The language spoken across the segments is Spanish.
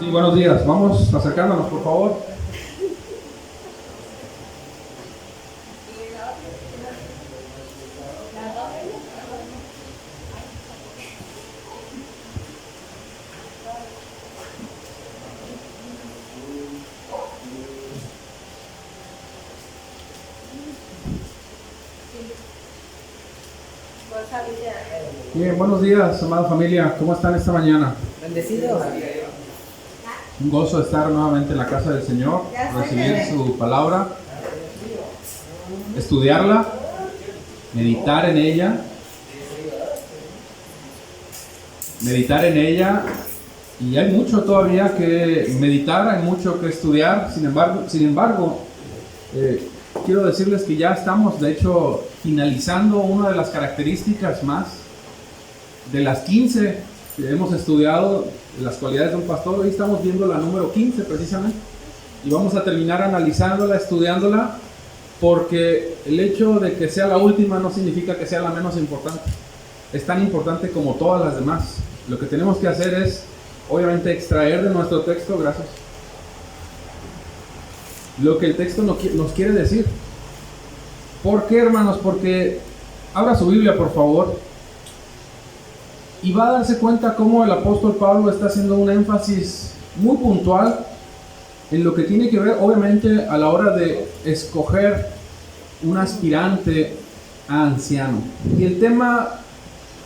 Sí, buenos días. Vamos acercándonos, por favor. Bien, buenos días, amada familia. ¿Cómo están esta mañana? Bendecidos. Un gozo estar nuevamente en la casa del Señor, recibir su palabra, estudiarla, meditar en ella, y hay mucho todavía que meditar, hay mucho que estudiar. Sin embargo, quiero decirles que ya estamos, de hecho, finalizando una de las características más de las 15 que hemos estudiado, las cualidades de un pastor. Hoy estamos viendo la número 15 precisamente, y vamos a terminar analizándola, estudiándola, porque el hecho de que sea la última no significa que sea la menos importante. Es tan importante como todas las demás. Lo que tenemos que hacer es, obviamente, extraer de nuestro texto, gracias, lo que el texto nos quiere decir. ¿Por qué, hermanos? Porque abra su Biblia, por favor, y va a darse cuenta cómo el apóstol Pablo está haciendo un énfasis muy puntual en lo que tiene que ver, obviamente, a la hora de escoger un aspirante a anciano. Y el tema,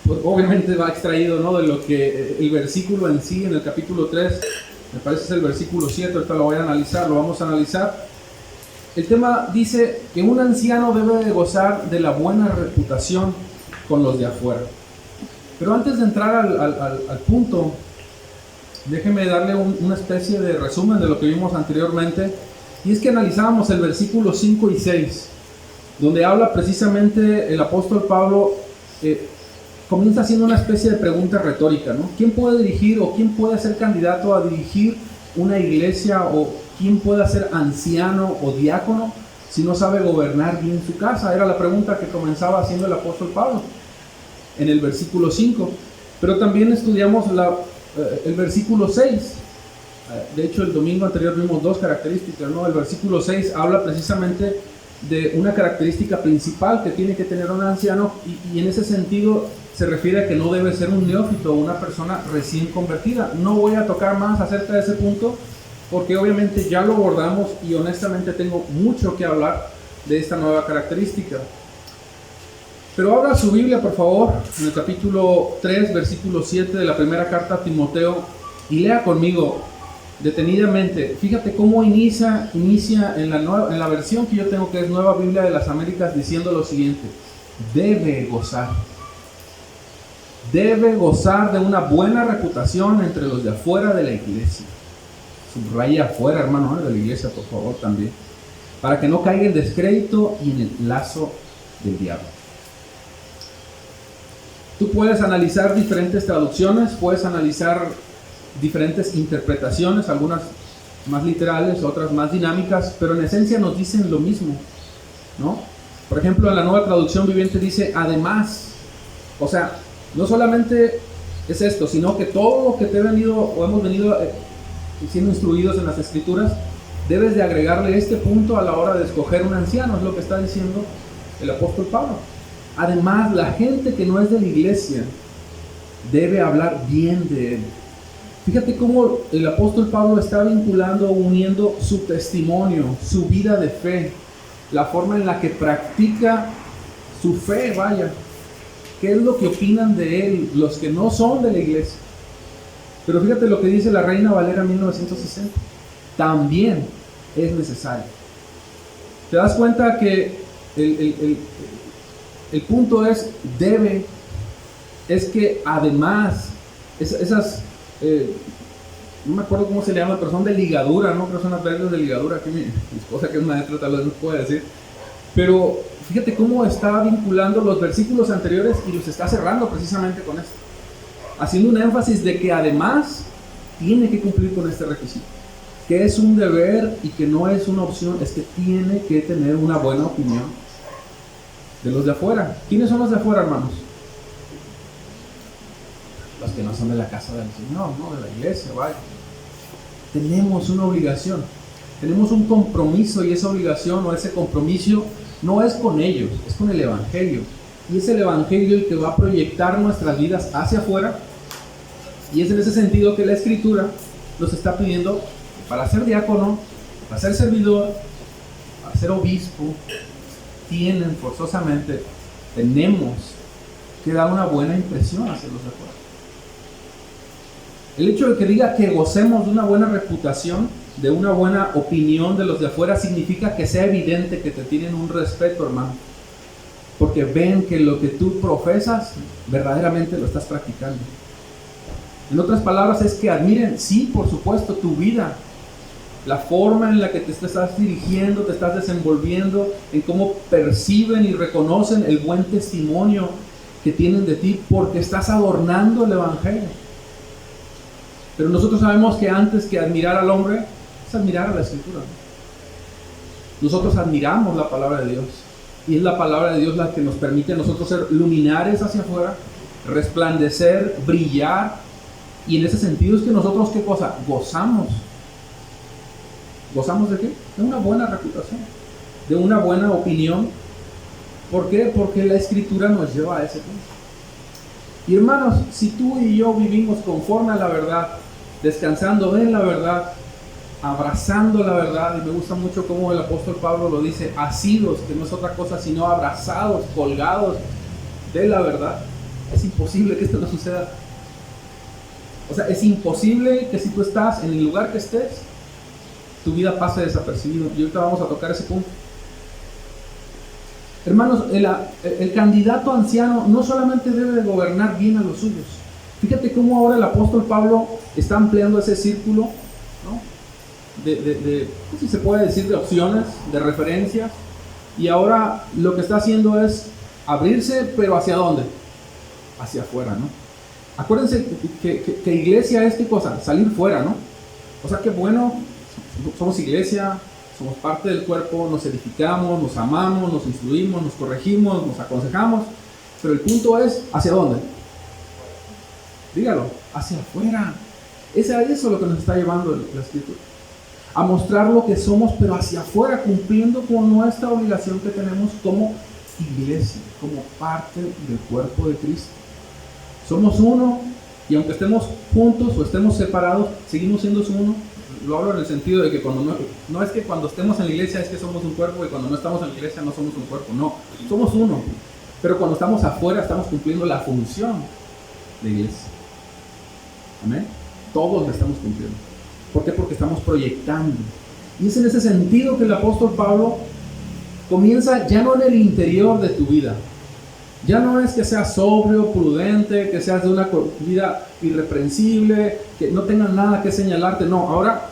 pues, obviamente va extraído, ¿no?, de lo que el versículo en sí, en el capítulo 3, me parece es el versículo 7, ahorita lo vamos a analizar. El tema dice que un anciano debe de gozar de la buena reputación con los de afuera. Pero antes de entrar al punto, déjeme darle una especie de resumen de lo que vimos anteriormente. Y es que analizábamos el versículo 5 y 6, donde habla precisamente el apóstol Pablo, comienza haciendo una especie de pregunta retórica, ¿no? ¿Quién puede dirigir o quién puede ser candidato a dirigir una iglesia, o quién puede ser anciano o diácono si no sabe gobernar bien su casa? Era la pregunta que comenzaba haciendo el apóstol Pablo en el versículo 5, pero también estudiamos el versículo 6. De hecho, el domingo anterior vimos dos características, ¿no? El versículo 6 habla precisamente de una característica principal que tiene que tener un anciano, y en ese sentido se refiere a que no debe ser un neófito o una persona recién convertida. No voy a tocar más acerca de ese punto, porque obviamente ya lo abordamos, y honestamente tengo mucho que hablar de esta nueva característica. Pero abra su Biblia, por favor, en el capítulo 3, versículo 7 de la primera carta a Timoteo, y lea conmigo detenidamente. Fíjate cómo inicia en la versión que yo tengo, que es Nueva Biblia de las Américas, diciendo lo siguiente: debe gozar de una buena reputación entre los de afuera de la iglesia. Subraya afuera, hermano, de la iglesia, por favor, también, para que no caiga en descrédito y en el lazo del diablo. Tú puedes analizar diferentes traducciones, puedes analizar diferentes interpretaciones, algunas más literales, otras más dinámicas, pero en esencia nos dicen lo mismo, ¿no? Por ejemplo, en la Nueva Traducción Viviente dice además. O sea, no solamente es esto, sino que todo lo que te he venido o hemos venido siendo instruidos en las Escrituras, debes de agregarle este punto a la hora de escoger un anciano. Es lo que está diciendo el apóstol Pablo. Además, la gente que no es de la iglesia debe hablar bien de él. Fíjate cómo el apóstol Pablo está vinculando, uniendo su testimonio, su vida de fe, la forma en la que practica su fe, vaya. ¿Qué es lo que opinan de él los que no son de la iglesia? Pero fíjate lo que dice la Reina Valera 1960. También es necesario. ¿Te das cuenta que el punto es debe? Es que además, esas, no me acuerdo cómo se le llama, pero son de ligadura, ¿no? Creo que son las reglas de ligadura, que mi esposa, que es maestra, tal vez nos puede decir. Pero fíjate cómo está vinculando los versículos anteriores y los está cerrando precisamente con esto, haciendo un énfasis de que además tiene que cumplir con este requisito, que es un deber y que no es una opción, es que tiene que tener una buena opinión de los de afuera. ¿Quiénes son los de afuera, hermanos? Los que no son de la casa del Señor, ¿no? De la iglesia, vaya. tenemos una obligación, tenemos un compromiso, y esa obligación o ese compromiso no es con ellos, es con el Evangelio. Y es el Evangelio el que va a proyectar nuestras vidas hacia afuera. Y es en ese sentido que la Escritura nos está pidiendo que para ser diácono, para ser servidor, para ser obispo, tenemos que dar una buena impresión hacia los de afuera. El hecho de que diga que gocemos de una buena reputación, de una buena opinión de los de afuera, significa que sea evidente que te tienen un respeto, hermano. Porque ven que lo que tú profesas, verdaderamente lo estás practicando. En otras palabras, es que admiren, sí, por supuesto, tu vida, la forma en la que te estás dirigiendo, te estás desenvolviendo, en cómo perciben y reconocen el buen testimonio que tienen de ti, porque estás adornando el Evangelio. Pero nosotros sabemos que antes que admirar al hombre, es admirar a la Escritura. Nosotros admiramos la palabra de Dios, y es la palabra de Dios la que nos permite a nosotros ser luminares hacia afuera, resplandecer, brillar. Y en ese sentido es que nosotros, ¿qué cosa? Gozamos. ¿Gozamos de qué? De una buena reputación, de una buena opinión. ¿Por qué? Porque la Escritura nos lleva a ese punto. Y hermanos, si tú y yo vivimos conforme a la verdad, descansando en la verdad, abrazando la verdad, y me gusta mucho cómo el apóstol Pablo lo dice, asidos, que no es otra cosa sino abrazados, colgados de la verdad, es imposible que esto no suceda. O sea, es imposible que si tú estás en el lugar que estés, tu vida pase desapercibido. Y ahorita vamos a tocar ese punto. Hermanos, el candidato anciano no solamente debe de gobernar bien a los suyos. Fíjate cómo ahora el apóstol Pablo está ampliando ese círculo, ¿no? de si se puede decir, de opciones, de referencias. Y ahora lo que está haciendo es abrirse, pero ¿hacia dónde? Hacia afuera, ¿no? Acuérdense que iglesia es, ¿qué cosa? Salir fuera, ¿no? O sea, qué bueno, somos iglesia, somos parte del cuerpo, nos edificamos, nos amamos, nos instruimos, nos corregimos, nos aconsejamos, pero el punto es, ¿hacia dónde? Dígalo, hacia afuera. Es a eso lo que nos está llevando la Escritura. A mostrar lo que somos, pero hacia afuera, cumpliendo con nuestra obligación que tenemos como iglesia, como parte del cuerpo de Cristo. Somos uno, y aunque estemos juntos o estemos separados, seguimos siendo uno. Lo hablo en el sentido de que no es que cuando estemos en la iglesia es que somos un cuerpo, y cuando no estamos en la iglesia no somos un cuerpo. No, somos uno. Pero cuando estamos afuera estamos cumpliendo la función de iglesia. Amén. Todos la estamos cumpliendo. ¿Por qué? Porque estamos proyectando. Y es en ese sentido que el apóstol Pablo comienza ya no en el interior de tu vida. Ya no es que seas sobrio, prudente, que seas de una vida irreprensible, que no tengas nada que señalarte. No, ahora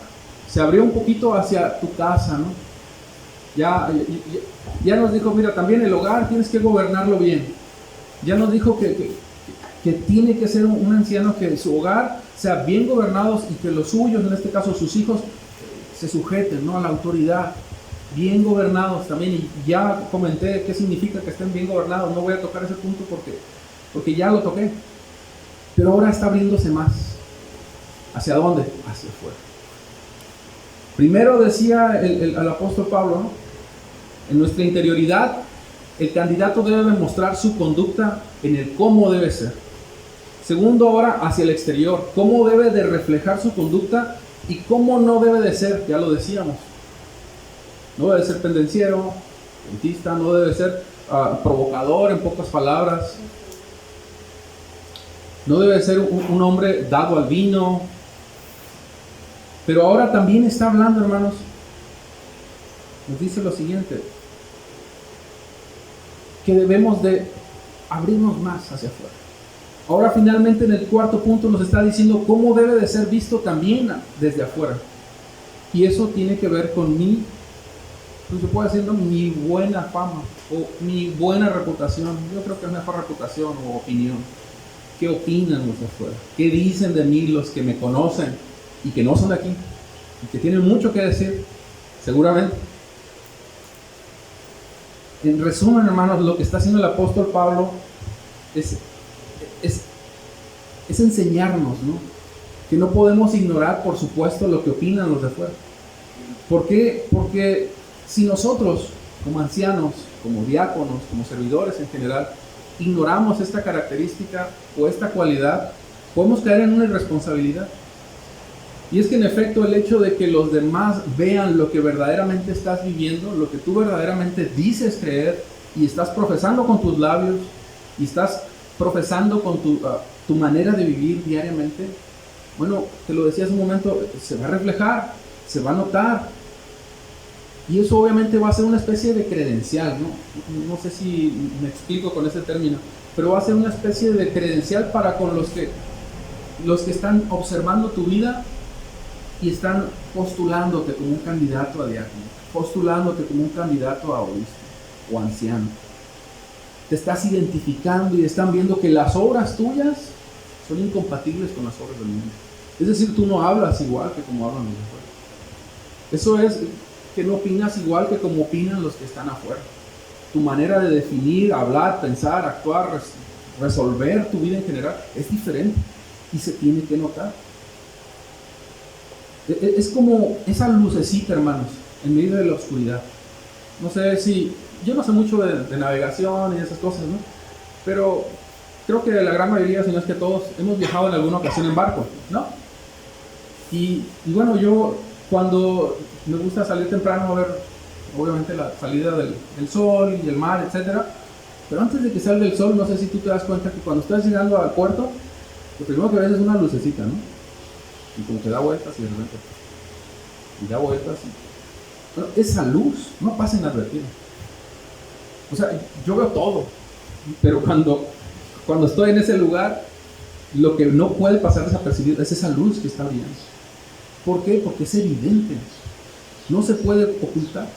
se abrió un poquito hacia tu casa, ¿no? Ya nos dijo, mira, también el hogar tienes que gobernarlo bien. Ya nos dijo que tiene que ser un anciano que su hogar sea bien gobernados y que los suyos, en este caso sus hijos, se sujeten, ¿no?, a la autoridad. Bien gobernados también, y ya comenté qué significa que estén bien gobernados. No voy a tocar ese punto porque ya lo toqué, pero ahora está abriéndose más. ¿Hacia dónde? Hacia afuera. Primero decía el apóstol Pablo, ¿no?, en nuestra interioridad el candidato debe demostrar su conducta en el cómo debe ser. Segundo, ahora hacia el exterior, cómo debe de reflejar su conducta y cómo no debe de ser. Ya lo decíamos. No debe ser pendenciero, dentista, no debe ser provocador, en pocas palabras. No debe ser un hombre dado al vino. Pero ahora también está hablando, hermanos, nos dice lo siguiente, que debemos de abrirnos más hacia afuera. Ahora finalmente en el cuarto punto nos está diciendo cómo debe de ser visto también desde afuera. Y eso tiene que ver con pues se puede decir, ¿no?, mi buena fama o mi buena reputación. Yo creo que es mejor reputación o opinión. ¿Qué opinan los de afuera? ¿Qué dicen de mí los que me conocen y que no son de aquí? Y que tienen mucho que decir, seguramente. En resumen, hermanos, lo que está haciendo el apóstol Pablo es enseñarnos, ¿no?, que no podemos ignorar, por supuesto, lo que opinan los de afuera. ¿Por qué? Porque si nosotros, como ancianos, como diáconos, como servidores en general, ignoramos esta característica o esta cualidad, podemos caer en una irresponsabilidad. Y es que en efecto el hecho de que los demás vean lo que verdaderamente estás viviendo, lo que tú verdaderamente dices creer y estás profesando con tus labios y estás profesando con tu manera de vivir diariamente, bueno, te lo decía hace un momento, se va a reflejar, se va a notar. Y eso obviamente va a ser una especie de credencial, ¿no? No sé si me explico con ese término, pero va a ser una especie de credencial para con los que están observando tu vida y están postulándote como un candidato a diácono, postulándote como un candidato a obispo o anciano. Te estás identificando y están viendo que las obras tuyas son incompatibles con las obras del mundo. Es decir, tú no hablas igual que como hablan los de afuera. Eso es que no opinas igual que como opinan los que están afuera. Tu manera de definir, hablar, pensar, actuar, resolver tu vida en general es diferente y se tiene que notar. Es como esa lucecita, hermanos, en medio de la oscuridad. No sé si... Yo no sé mucho de navegación y esas cosas, ¿no? Pero creo que la gran mayoría, si no es que todos, hemos viajado en alguna ocasión en barco, ¿no? Y bueno, yo cuando me gusta salir temprano a ver, obviamente, la salida del sol y el mar, etcétera. Pero antes de que salga el sol, no sé si tú te das cuenta que cuando estás llegando al puerto, lo primero que ves es una lucecita, ¿no? Y como que da vueltas y de repente, y da vueltas. Bueno, esa luz no pasa inadvertida. O sea, yo veo todo, pero cuando estoy en ese lugar, lo que no puede pasar desapercibido es esa luz que está brillando. ¿Por qué? Porque es evidente, no se puede ocultar.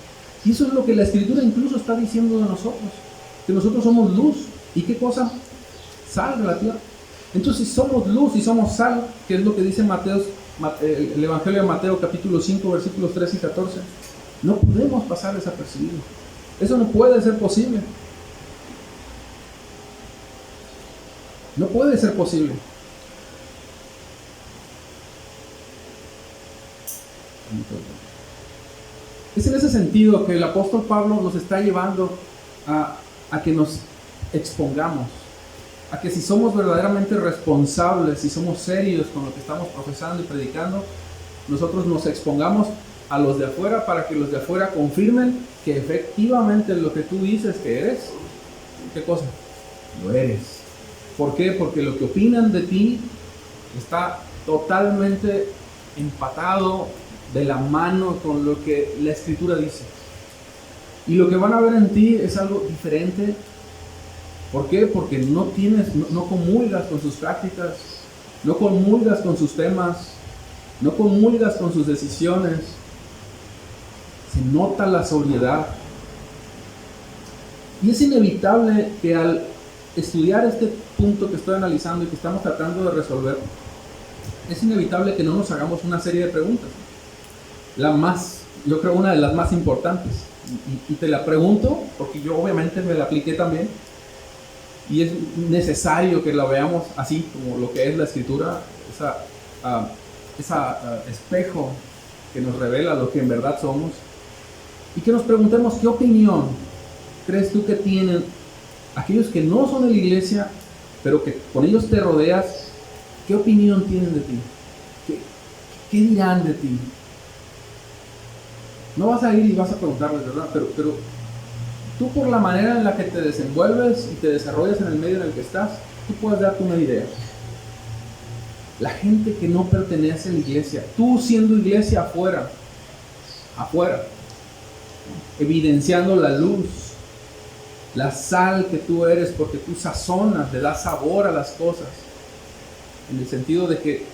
Y eso es lo que la Escritura incluso está diciendo de nosotros, que nosotros somos luz. ¿Y qué cosa? Sal de la tierra. Entonces, si somos luz y somos sal, que es lo que dice el Evangelio de Mateo capítulo 5 versículos 13 y 14, no podemos pasar desapercibidos. Eso no puede ser posible. No puede ser posible. Es en ese sentido que el apóstol Pablo nos está llevando a que nos expongamos, a que si somos verdaderamente responsables, si somos serios con lo que estamos profesando y predicando, nosotros nos expongamos a los de afuera para que los de afuera confirmen que efectivamente lo que tú dices que eres, ¿qué cosa? Lo eres. ¿Por qué? Porque lo que opinan de ti está totalmente empatado de la mano con lo que la Escritura dice. Y lo que van a ver en ti es algo diferente. ¿Por qué? Porque no comulgas con sus prácticas, no comulgas con sus temas, no comulgas con sus decisiones. Se nota la sobriedad. Y es inevitable que al estudiar este punto que estoy analizando y que estamos tratando de resolver, es inevitable que no nos hagamos una serie de preguntas. Yo creo una de las más importantes. Y te la pregunto porque yo obviamente me la apliqué también. Y es necesario que la veamos así, como lo que es la Escritura, esa espejo que nos revela lo que en verdad somos. Y que nos preguntemos, ¿qué opinión crees tú que tienen aquellos que no son de la iglesia, pero que con ellos te rodeas? ¿Qué opinión tienen de ti? ¿Qué dirán de ti? No vas a ir y vas a preguntarles, ¿verdad? Pero tú, por la manera en la que te desenvuelves y te desarrollas en el medio en el que estás, tú puedes darte una idea. La gente que no pertenece a la iglesia, tú siendo iglesia afuera, evidenciando la luz, la sal que tú eres, porque tú sazonas, le das sabor a las cosas, en el sentido de que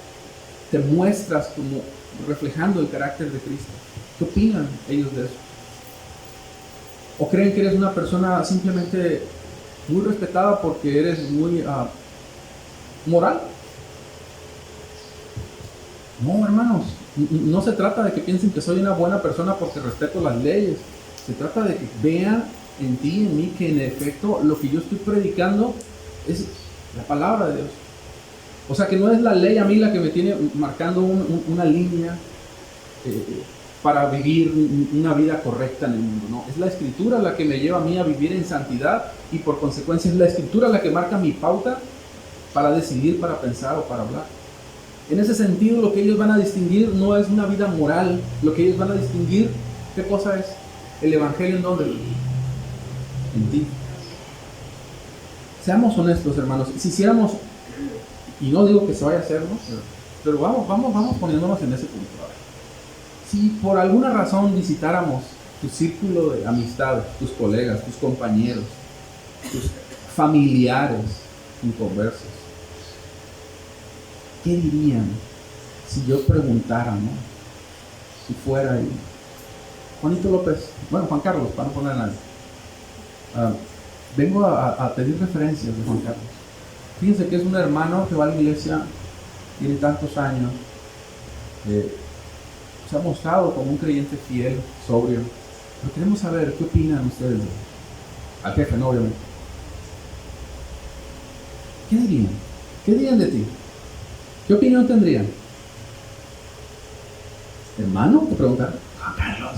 te muestras como reflejando el carácter de Cristo. ¿Qué opinan ellos de eso? ¿O creen que eres una persona simplemente muy respetada porque eres muy moral? No, hermanos, no se trata de que piensen que soy una buena persona porque respeto las leyes. Se trata de que vean en ti, en mí, que en efecto lo que yo estoy predicando es la palabra de Dios. O sea que no es la ley a mí la que me tiene marcando una línea para vivir una vida correcta en el mundo, no. Es la Escritura la que me lleva a mí a vivir en santidad y por consecuencia es la Escritura la que marca mi pauta para decidir, para pensar o para hablar. En ese sentido, lo que ellos van a distinguir no es una vida moral, lo que ellos van a distinguir, ¿qué cosa es? El Evangelio, ¿en dónde? En ti. Seamos honestos, hermanos. Si hiciéramos, y no digo que se vaya a hacer, ¿no? Pero vamos poniéndonos en ese punto. Si por alguna razón visitáramos tu círculo de amistades, tus colegas, tus compañeros, tus familiares inconversos, ¿qué dirían si yo preguntara, ¿no? Si fuera ahí, Juanito López, bueno, Juan Carlos, para no poner a nadie, vengo a pedir referencias de Juan Carlos. Fíjense que es un hermano que va a la iglesia, tiene tantos años, se ha mostrado como un creyente fiel, sobrio, pero queremos saber qué opinan ustedes de él. Al jefe, no, obviamente. ¿Qué dirían? ¿Qué dirían de ti? ¿Qué opinión tendrían? ¿Hermano? Te preguntan. Juan Carlos,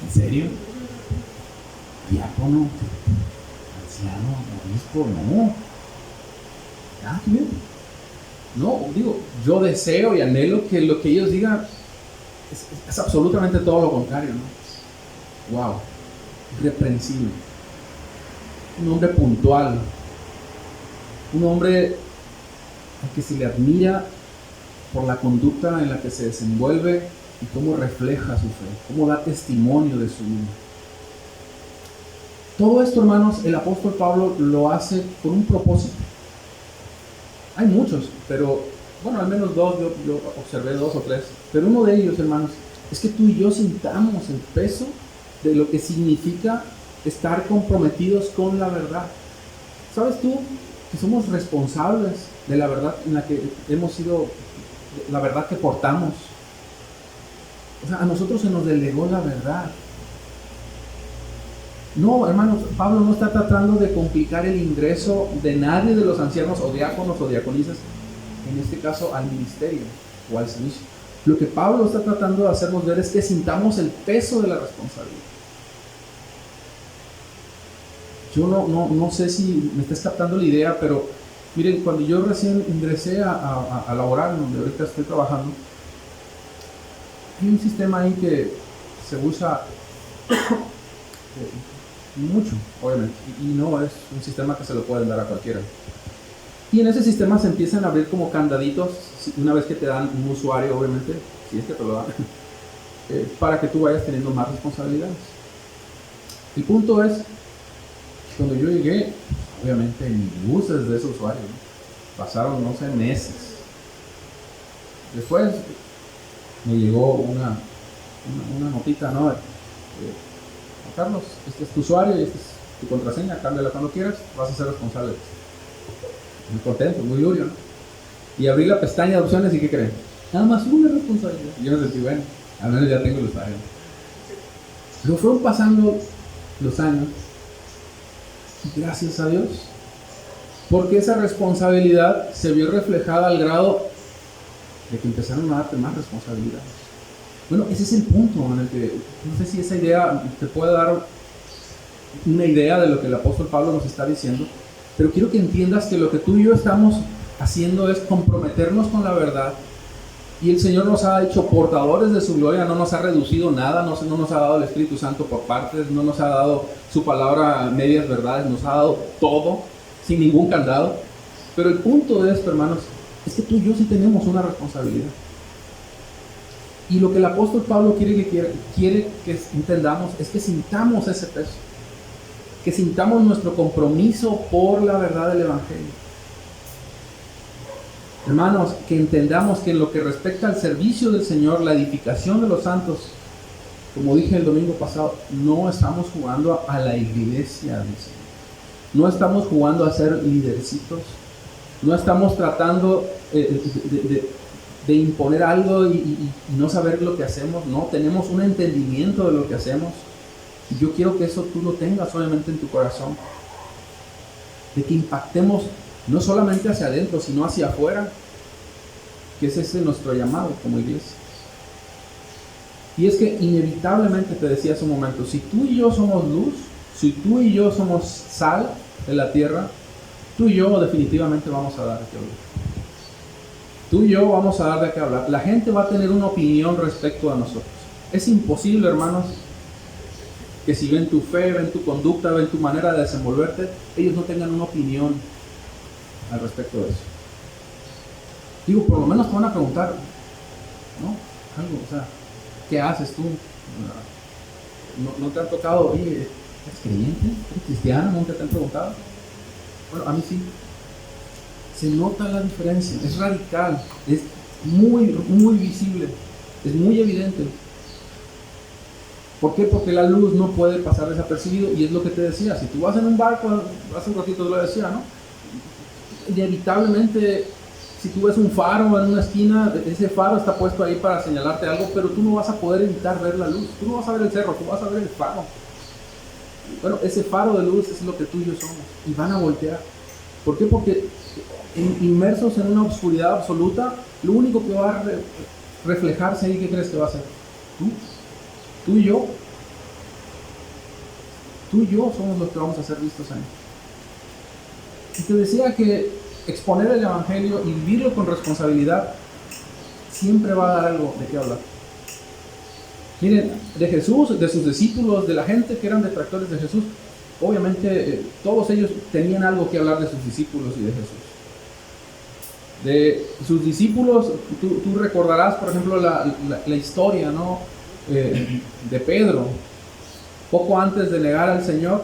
¿en serio? ¿Diácono? ¿Anciano? ¿Obispo? No. Ah, qué bien. No, digo, yo deseo y anhelo que lo que ellos digan es absolutamente todo lo contrario, ¿no? Wow, irreprensible. Un hombre puntual. Un hombre al que se le admira por la conducta en la que se desenvuelve y cómo refleja su fe, cómo da testimonio de su vida. Todo esto, hermanos, el apóstol Pablo lo hace con un propósito. Hay muchos, pero bueno, al menos dos, yo observé 2 o 3, pero uno de ellos, hermanos, es que tú y yo sintamos el peso de lo que significa estar comprometidos con la verdad. ¿Sabes tú que somos responsables de la verdad en la que hemos sido, la verdad que portamos? O sea, a nosotros se nos delegó la verdad. No, hermanos, Pablo no está tratando de complicar el ingreso de nadie de los ancianos o diáconos o diaconisas, en este caso al ministerio o al servicio. Lo que Pablo está tratando de hacernos ver es que sintamos el peso de la responsabilidad. Yo no sé si me estás captando la idea, pero miren, cuando yo recién ingresé a laborar, donde ahorita estoy trabajando, hay un sistema ahí que se usa mucho, obviamente, y no es un sistema que se lo pueden dar a cualquiera. Y en ese sistema se empiezan a abrir como candaditos, una vez que te dan un usuario, obviamente, si es que te lo dan, para que tú vayas teniendo más responsabilidades. El punto es, cuando yo llegué, obviamente ni luces de ese usuario, ¿no? Pasaron, no sé, meses. Después me llegó una notita, ¿no? Carlos, este es tu usuario y esta es tu contraseña, cámbiala cuando quieras, vas a ser responsable. Muy contento, muy lurio, ¿no? Y abrí la pestaña de opciones y ¿qué creen? Nada más una responsabilidad. Y yo me sentí, bueno, al menos ya tengo el usuario. Pero fueron pasando los años y gracias a Dios, porque esa responsabilidad se vio reflejada al grado de que empezaron a darte más responsabilidades. Bueno, ese es el punto en el que, no sé si esa idea te puede dar una idea de lo que el apóstol Pablo nos está diciendo, pero quiero que entiendas que lo que tú y yo estamos haciendo es comprometernos con la verdad, y el Señor nos ha hecho portadores de su gloria, no nos ha reducido nada, no nos ha dado el Espíritu Santo por partes, no nos ha dado su palabra medias verdades, nos ha dado todo, sin ningún candado. Pero el punto de esto, hermanos, es que tú y yo sí tenemos una responsabilidad. Y lo que el apóstol Pablo quiere que entendamos es que sintamos ese peso, que sintamos nuestro compromiso por la verdad del Evangelio. Hermanos, que entendamos que en lo que respecta al servicio del Señor, la edificación de los santos, como dije el domingo pasado, no estamos jugando a la iglesia del Señor. No estamos jugando a ser lidercitos. No estamos tratando de imponer algo y no saber lo que hacemos. No, tenemos un entendimiento de lo que hacemos. Y yo quiero que eso tú lo tengas obviamente en tu corazón. De que impactemos no solamente hacia adentro, sino hacia afuera, que es ese nuestro llamado como iglesia. Y es que inevitablemente, te decía hace un momento, si tú y yo somos luz, si tú y yo somos sal de la tierra, tú y yo definitivamente vamos a dar de qué hablar. Tú y yo vamos a dar de qué hablar. La gente va a tener una opinión respecto a nosotros. Es imposible, hermanos, que si ven tu fe, ven tu conducta, ven tu manera de desenvolverte, ellos no tengan una opinión al respecto de eso. Digo, por lo menos te van a preguntar, ¿no? Algo, o sea, ¿qué haces tú? ¿No te han tocado, oye, eres creyente? ¿Eres cristiano? ¿Nunca te han preguntado? Bueno, a mí sí. Se nota la diferencia, es radical, es muy, muy visible, es muy evidente. ¿Por qué? Porque la luz no puede pasar desapercibido, y es lo que te decía. Si tú vas en un barco, hace un ratito te lo decía, ¿no? Inevitablemente, si tú ves un faro en una esquina, ese faro está puesto ahí para señalarte algo, pero tú no vas a poder evitar ver la luz. Tú no vas a ver el cerro, tú vas a ver el faro. Bueno, ese faro de luz es lo que tú y yo somos, y van a voltear. ¿Por qué? Porque inmersos en una oscuridad absoluta, lo único que va a reflejarse ahí, ¿qué crees que va a ser? Tú y yo. Tú y yo somos los que vamos a ser vistos ahí. Y te decía que exponer el Evangelio y vivirlo con responsabilidad siempre va a dar algo de qué hablar. Miren, de Jesús, de sus discípulos, de la gente que eran detractores de Jesús, obviamente todos ellos tenían algo que hablar de sus discípulos y de Jesús. De sus discípulos, tú recordarás, por ejemplo, la historia, ¿no? De Pedro, poco antes de negar al Señor.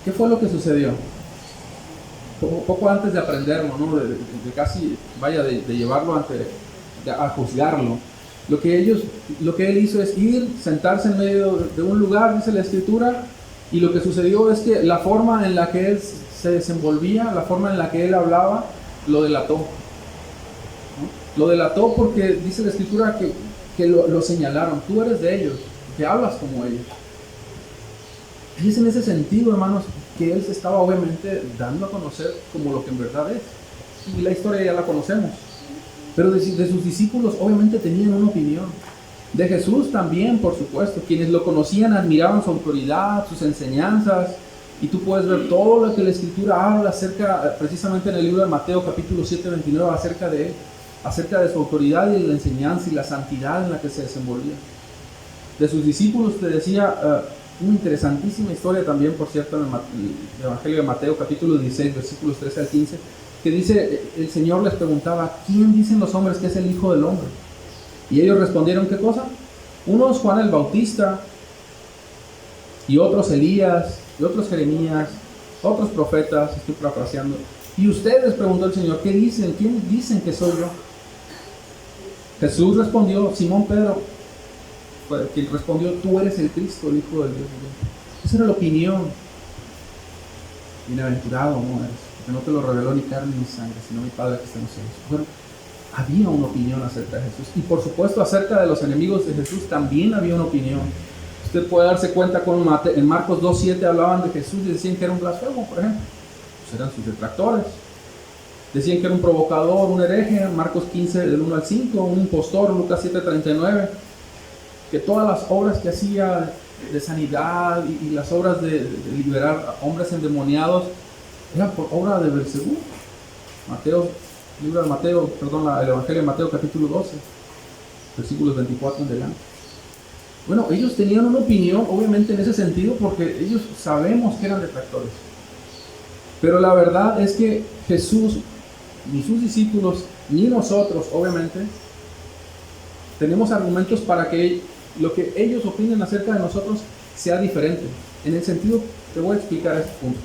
¿Qué fue lo que sucedió? Poco antes de aprenderlo, ¿no? de casi, vaya, de llevarlo a juzgarlo. Lo que él hizo es ir, sentarse en medio de un lugar, dice la Escritura, y lo que sucedió es que la forma en la que él se desenvolvía, la forma en la que él hablaba, lo delató. ¿No? Lo delató porque dice la Escritura que lo señalaron. Tú eres de ellos, que hablas como ellos. Y es en ese sentido, hermanos, que él se estaba obviamente dando a conocer como lo que en verdad es. Y la historia ya la conocemos. Pero de sus discípulos obviamente tenían una opinión. De Jesús también, por supuesto. Quienes lo conocían admiraban su autoridad, sus enseñanzas. Y tú puedes ver todo lo que la Escritura habla acerca, precisamente en el libro de Mateo, capítulo 7, 29, acerca de él. Acerca de su autoridad y de la enseñanza y la santidad en la que se desenvolvía. De sus discípulos te decía una interesantísima historia también, por cierto, en el Evangelio de Mateo, capítulo 16, versículos 13 al 15, que dice, el Señor les preguntaba, ¿quién dicen los hombres que es el Hijo del Hombre? Y ellos respondieron, ¿qué cosa? Unos Juan el Bautista, y otros Elías, y otros Jeremías, otros profetas, estoy parafraseando. Y ustedes, preguntó el Señor, ¿qué dicen? ¿Quién dicen que soy yo? Jesús respondió, Simón Pedro, quien respondió, tú eres el Cristo, el Hijo del Dios viviente. Esa era la opinión. Bienaventurado no eres, porque no te lo reveló ni carne ni sangre, sino mi Padre que está en los cielos. Bueno, había una opinión acerca de Jesús. Y por supuesto, acerca de los enemigos de Jesús también había una opinión. Usted puede darse cuenta con en Marcos 2:7 hablaban de Jesús y decían que era un blasfemo, por ejemplo. Pues eran sus detractores. Decían que era un provocador, un hereje, Marcos 15 del 1 al 5, un impostor, Lucas 7:39. Que todas las obras que hacía de sanidad y las obras de liberar a hombres endemoniados eran por obra de Belcebú. El Evangelio de Mateo capítulo 12, versículos 24 en adelante. Bueno, ellos tenían una opinión, obviamente en ese sentido, porque ellos sabemos que eran detractores. Pero la verdad es que Jesús, ni sus discípulos, ni nosotros, obviamente, tenemos argumentos para que lo que ellos opinen acerca de nosotros sea diferente. En el sentido, te voy a explicar este punto.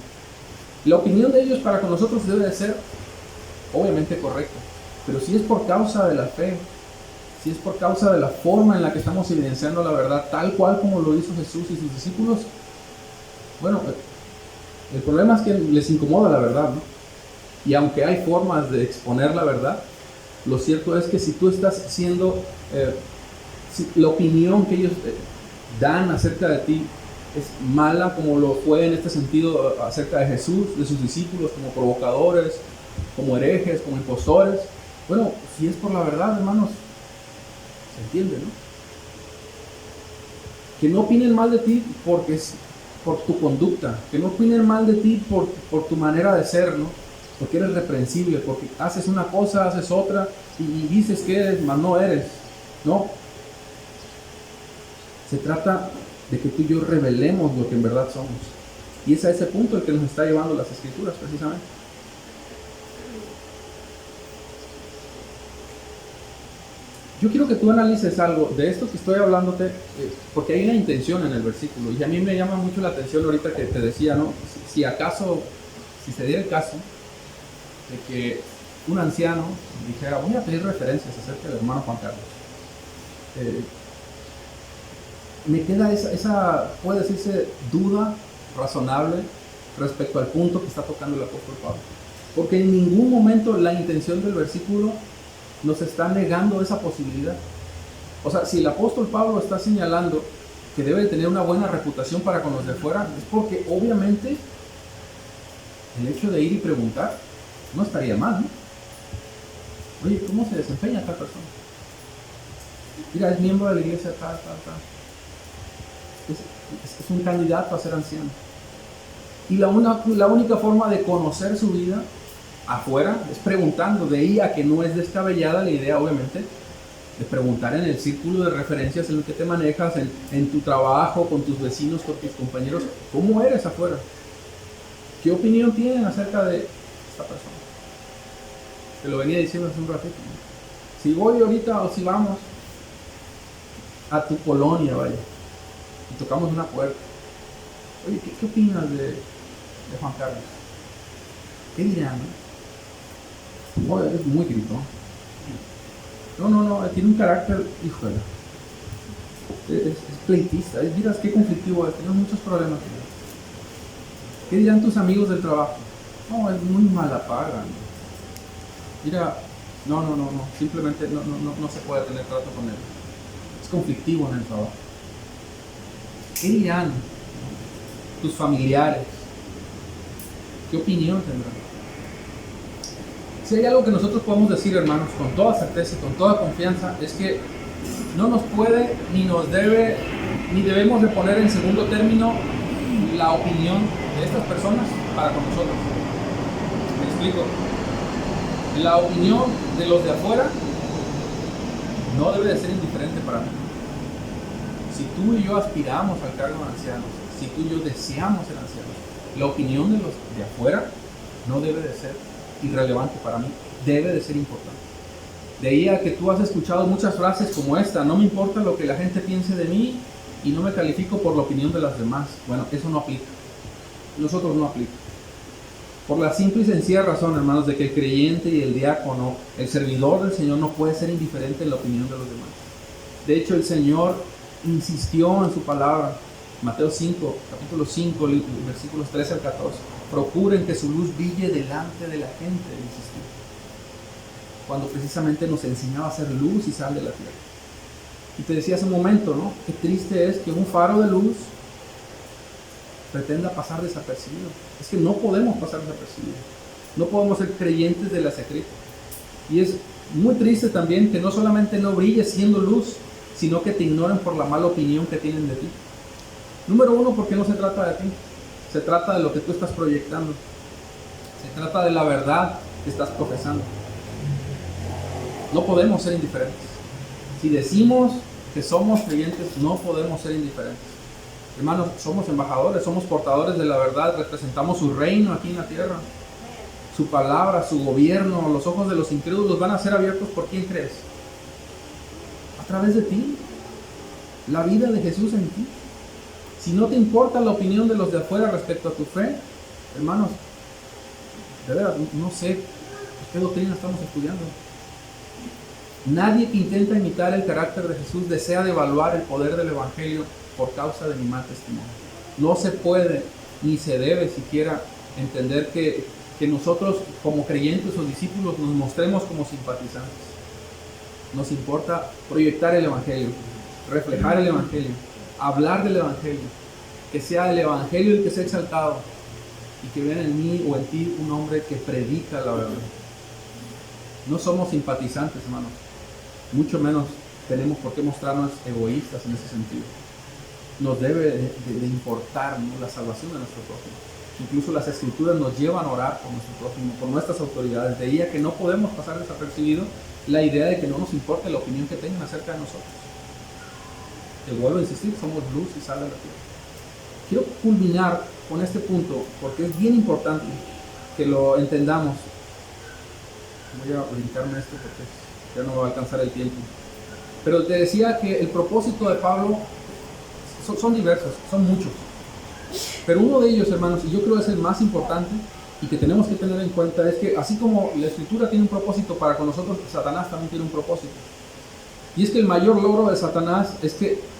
La opinión de ellos para con nosotros debe de ser, obviamente, correcta. Pero si es por causa de la fe, si es por causa de la forma en la que estamos evidenciando la verdad, tal cual como lo hizo Jesús y sus discípulos, bueno, el problema es que les incomoda la verdad, ¿no? Y aunque hay formas de exponer la verdad, lo cierto es que si tú estás siendo... la opinión que ellos dan acerca de ti es mala, como lo fue en este sentido acerca de Jesús, de sus discípulos, como provocadores, como herejes, como impostores. Bueno, si es por la verdad, hermanos, se entiende, ¿no? Que no opinen mal de ti porque es por tu conducta, que no opinen mal de ti por tu manera de ser, ¿no? Porque eres reprensible, porque haces una cosa, haces otra, y dices que eres, mas no eres, ¿no? Se trata de que tú y yo revelemos lo que en verdad somos. Y es a ese punto el que nos está llevando las Escrituras, precisamente. Yo quiero que tú analices algo de esto que estoy hablándote, porque hay una intención en el versículo, y a mí me llama mucho la atención ahorita que te decía, ¿no? Si se diera el caso de que un anciano dijera, voy a pedir referencias acerca del hermano Juan Carlos. Me queda esa, puede decirse, duda razonable respecto al punto que está tocando el apóstol Pablo. Porque en ningún momento la intención del versículo nos está negando esa posibilidad. O sea, si el apóstol Pablo está señalando que debe tener una buena reputación para con los de afuera, es porque obviamente el hecho de ir y preguntar no estaría mal, ¿no? Oye, ¿cómo se desempeña tal persona? Mira, es miembro de la iglesia tal. Es un candidato a ser anciano. Y la única forma de conocer su vida afuera es preguntando. De ahí a que no es descabellada la idea, obviamente, de preguntar en el círculo de referencias en el que te manejas, en tu trabajo, con tus vecinos, con tus compañeros, ¿cómo eres afuera? ¿Qué opinión tienen acerca de esta persona? Te lo venía diciendo hace un ratito, ¿no? Si voy ahorita o si vamos a tu colonia, vaya, y tocamos una puerta, oye, ¿qué opinas de Juan Carlos? ¿Qué dirán, no? Oye, es muy gritón. No, tiene un carácter, híjole, es pleitista, miras qué conflictivo es, tenemos muchos problemas. ¿Qué dirán tus amigos del trabajo? No, es muy mala paga, ¿no? Mira, no, simplemente no se puede tener trato con él. Es conflictivo en el trabajo. ¿Qué dirán tus familiares? ¿Qué opinión tendrán? Si hay algo que nosotros podemos decir, hermanos, con toda certeza y con toda confianza, es que no nos puede, ni nos debe, ni debemos de poner en segundo término la opinión de estas personas para con nosotros. ¿Me explico? La opinión de los de afuera no debe de ser indiferente para mí. Si tú y yo aspiramos al cargo de ancianos, si tú y yo deseamos ser ancianos, la opinión de los de afuera no debe de ser irrelevante para mí, debe de ser importante. De ahí a que tú has escuchado muchas frases como esta: no me importa lo que la gente piense de mí y no me califico por la opinión de las demás. Bueno, eso no aplica. Nosotros no aplica. Por la simple y sencilla razón, hermanos, de que el creyente y el diácono, el servidor del Señor, no puede ser indiferente en la opinión de los demás. De hecho, el Señor insistió en su palabra, Mateo 5, capítulo 5, versículos 13 al 14. Procuren que su luz brille delante de la gente, insistió. Cuando precisamente nos enseñaba a ser luz y sal de la tierra. Y te decía hace un momento, ¿no? Qué triste es que un faro de luz pretenda pasar desapercibido. Es que no podemos pasar desapercibido. No podemos ser creyentes de la secreta. Y es muy triste también que no solamente no brilles siendo luz, sino que te ignoren por la mala opinión que tienen de ti. Número uno, porque no se trata de ti. Se trata de lo que tú estás proyectando. Se trata de la verdad que estás profesando. No podemos ser indiferentes. Si decimos que somos creyentes, no podemos ser indiferentes. Hermanos, somos embajadores, somos portadores de la verdad, representamos su reino aquí en la tierra. Su palabra, su gobierno, los ojos de los incrédulos van a ser abiertos por quién crees. A través de ti. La vida de Jesús en ti. Si no te importa la opinión de los de afuera respecto a tu fe, hermanos, de verdad, no sé qué doctrina estamos estudiando. Nadie que intenta imitar el carácter de Jesús desea devaluar el poder del Evangelio por causa de mi mal testimonio. No se puede, ni se debe siquiera entender que nosotros como creyentes o discípulos nos mostremos como simpatizantes. Nos importa proyectar el Evangelio, reflejar el Evangelio, hablar del Evangelio, que sea el evangelio el que sea exaltado y que vean en mí o en ti un hombre que predica la verdad. No somos simpatizantes, hermanos, mucho menos tenemos por qué mostrarnos egoístas en ese sentido. Nos debe de importar, ¿no?, la salvación de nuestro prójimo. Incluso las escrituras nos llevan a orar por nuestro prójimo, por nuestras autoridades. De ella que no podemos pasar desapercibido la idea de que no nos importe la opinión que tengan acerca de nosotros. Te vuelvo a insistir, somos luz y sal de la tierra. Quiero culminar con este punto porque es bien importante que lo entendamos. Voy a brincarme esto porque ya no me va a alcanzar el tiempo. Pero te decía que el propósito de Pablo son diversos, son muchos. Pero uno de ellos, hermanos, y yo creo que es el más importante y que tenemos que tener en cuenta, es que así como la Escritura tiene un propósito para con nosotros, Satanás también tiene un propósito. Y es que el mayor logro de Satanás es que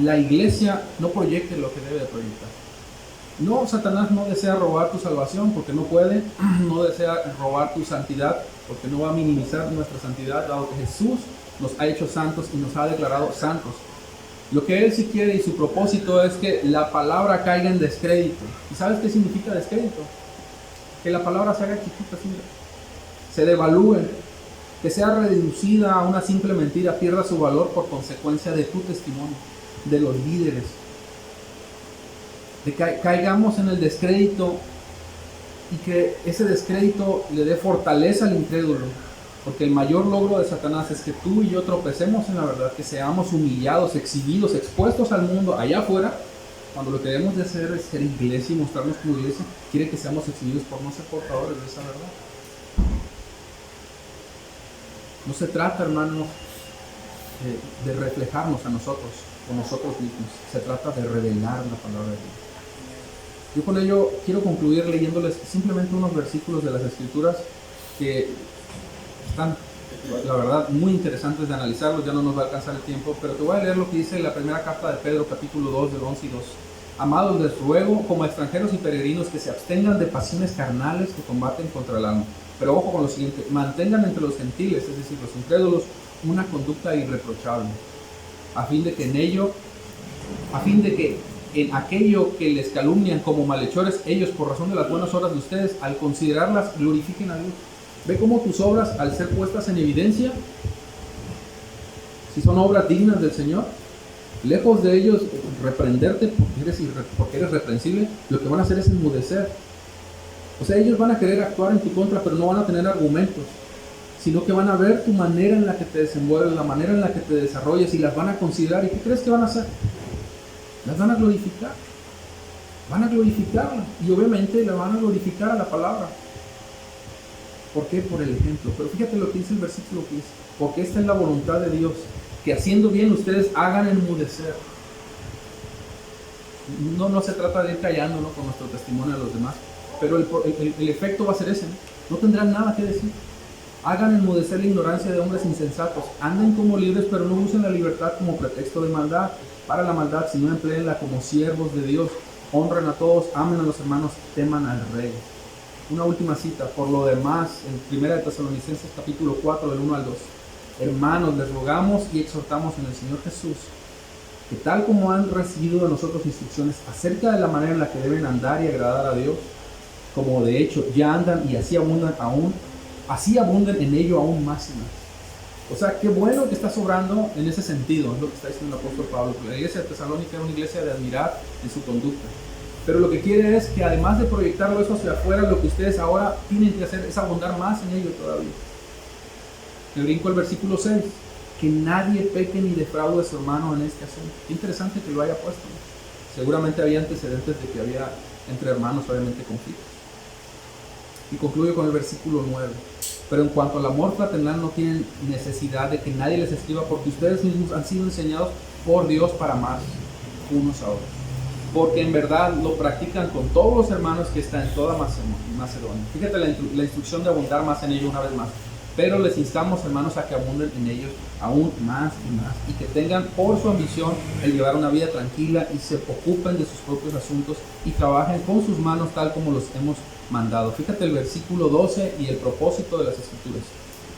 la iglesia no proyecte lo que debe de proyectar. No, Satanás no desea robar tu salvación porque no puede, no desea robar tu santidad porque no va a minimizar nuestra santidad, dado que Jesús nos ha hecho santos y nos ha declarado santos. Lo que Él sí quiere y su propósito es que la palabra caiga en descrédito. ¿Y sabes qué significa descrédito? Que la palabra se haga chiquita, se devalúe, que sea reducida a una simple mentira, pierda su valor por consecuencia de tu testimonio, de los líderes. De que caigamos en el descrédito y que ese descrédito le dé fortaleza al incrédulo. Porque el mayor logro de Satanás es que tú y yo tropecemos en la verdad, que seamos humillados, exhibidos, expuestos al mundo allá afuera, cuando lo que debemos de hacer es ser iglesia y mostrarnos como iglesia. Quiere que seamos exhibidos por no ser portadores de esa verdad. No se trata, hermanos, de reflejarnos a nosotros o nosotros mismos. Se trata de revelar la palabra de Dios. Yo con ello quiero concluir leyéndoles simplemente unos versículos de las Escrituras que están, la verdad, muy interesantes de analizarlos. Ya no nos va a alcanzar el tiempo, pero te voy a leer lo que dice en la primera carta de Pedro, capítulo 2, del 11 y 2. Amados, les ruego, como extranjeros y peregrinos, que se abstengan de pasiones carnales que combaten contra el alma. Pero ojo con lo siguiente: mantengan entre los gentiles, es decir, los incrédulos, una conducta irreprochable, a fin de que en aquello que les calumnian como malhechores, ellos, por razón de las buenas obras de ustedes, al considerarlas, glorifiquen a Dios. Ve cómo tus obras, al ser puestas en evidencia, si son obras dignas del Señor, lejos de ellos reprenderte porque eres reprensible, lo que van a hacer es enmudecer. O sea, ellos van a querer actuar en tu contra, pero no van a tener argumentos, sino que van a ver tu manera en la que te desenvuelves, la manera en la que te desarrollas, y las van a considerar. ¿Y qué crees que van a hacer? Las van a glorificar. Van a glorificarla. Y obviamente la van a glorificar a la palabra. ¿Por qué? Por el ejemplo. Pero fíjate lo que dice el versículo que dice: porque esta es la voluntad de Dios, que haciendo bien ustedes hagan enmudecer. No se trata de ir callando, ¿no?, con nuestro testimonio a los demás, pero el efecto va a ser ese, ¿no? No tendrán nada que decir. Hagan enmudecer la ignorancia de hombres insensatos. Anden como libres, pero no usen la libertad como pretexto de maldad, para la maldad, sino empleenla como siervos de Dios. Honren a todos, amen a los hermanos, teman al Rey. Una última cita. Por lo demás, en 1 de Tesalonicenses capítulo 4, del 1 al 2. Hermanos, les rogamos y exhortamos en el Señor Jesús, que tal como han recibido de nosotros instrucciones acerca de la manera en la que deben andar y agradar a Dios, como de hecho ya andan y así abunden en ello aún más y más. O sea, qué bueno que está sobrando en ese sentido, es lo que está diciendo el apóstol Pablo. La iglesia de Tesalónica era una iglesia de admirar en su conducta. Pero lo que quiere es que, además de proyectarlo eso hacia afuera, lo que ustedes ahora tienen que hacer es abundar más en ello todavía. Me brinco el versículo 6. Que nadie peque ni defraude a su hermano en este asunto. Qué interesante que lo haya puesto, ¿no? Seguramente había antecedentes de que había entre hermanos, obviamente, conflictos. Y concluyo con el versículo 9. Pero en cuanto al amor fraternal, no tienen necesidad de que nadie les escriba, porque ustedes mismos han sido enseñados por Dios para amar unos a otros. Porque en verdad lo practican con todos los hermanos que están en toda Macedonia. Fíjate la instrucción de abundar más en ello una vez más. Pero les instamos, hermanos, a que abunden en ellos aún más y más, y que tengan por su ambición el llevar una vida tranquila y se ocupen de sus propios asuntos y trabajen con sus manos tal como los hemos mandado. Fíjate el versículo 12 y el propósito de las Escrituras: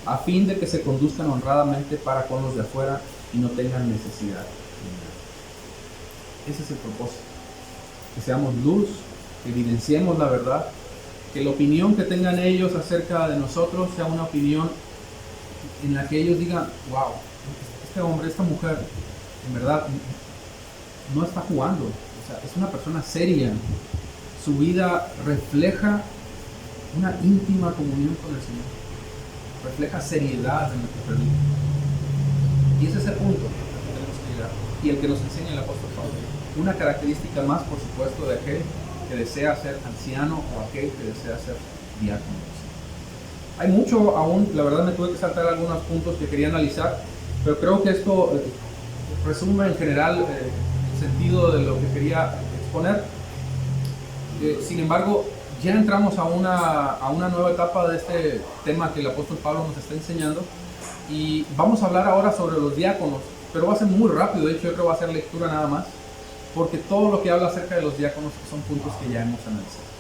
a fin de que se conduzcan honradamente para con los de afuera y no tengan necesidad. Ese es el propósito. que seamos luz, que evidenciemos la verdad, que la opinión que tengan ellos acerca de nosotros sea una opinión en la que ellos digan, wow, este hombre, esta mujer, en verdad, no está jugando, o sea, es una persona seria, su vida refleja una íntima comunión con el Señor, refleja seriedad en lo que predica. Y ese es el punto al que tenemos que llegar, y el que nos enseña el apóstol Pablo. Una característica más, por supuesto, de aquel que desea ser anciano o aquel que desea ser diácono. Hay mucho aún, la verdad me tuve que saltar algunos puntos que quería analizar, pero creo que esto resume en general el sentido de lo que quería exponer. Sin embargo, ya entramos a una nueva etapa de este tema que el apóstol Pablo nos está enseñando, y vamos a hablar ahora sobre los diáconos, pero va a ser muy rápido. De hecho, yo creo que va a ser lectura nada más, porque todo lo que habla acerca de los diáconos son puntos que ya hemos analizado.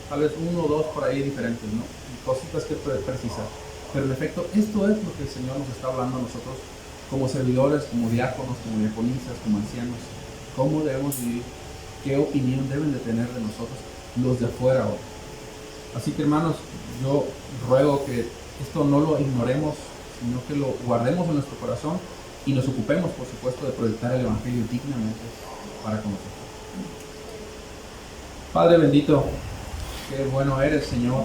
Tal vez uno o dos por ahí diferentes, ¿no? Cositas que precisar. Pero en efecto, esto es lo que el Señor nos está hablando a nosotros como servidores, como diáconos, como diaconisas, como ancianos. ¿Cómo debemos vivir? ¿Qué opinión deben de tener de nosotros los de afuera ahora? Así que, hermanos, yo ruego que esto no lo ignoremos, sino que lo guardemos en nuestro corazón y nos ocupemos, por supuesto, de proyectar el Evangelio dignamente para con nosotros. Padre bendito, qué bueno eres, Señor.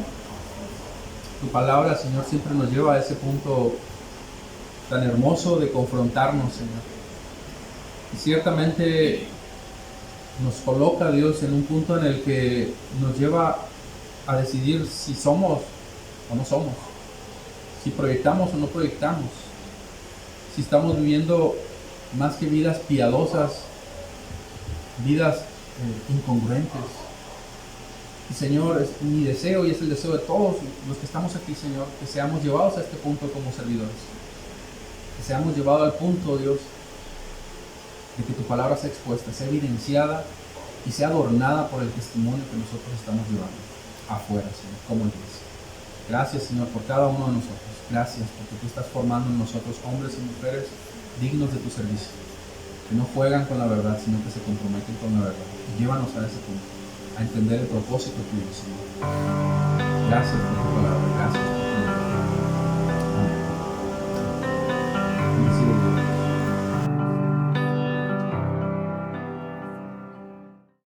Tu palabra, Señor, siempre nos lleva a ese punto tan hermoso de confrontarnos, Señor. Y ciertamente nos coloca, Dios, en un punto en el que nos lleva a decidir si somos o no somos, si proyectamos o no proyectamos, si estamos viviendo más que vidas piadosas, vidas incongruentes. Y Señor, es mi deseo y es el deseo de todos los que estamos aquí, Señor, que seamos llevados a este punto como servidores, que seamos llevados al punto, Dios, de que tu palabra sea expuesta, sea evidenciada y sea adornada por el testimonio que nosotros estamos llevando afuera, Señor, como iglesia. Gracias, Señor, por cada uno de nosotros. Gracias porque tú estás formando en nosotros hombres y mujeres dignos de tu servicio, que no juegan con la verdad, sino que se comprometen con la verdad. Y llévanos a ese punto, a entender el propósito tuyo, Señor. Gracias por tu palabra, gracias.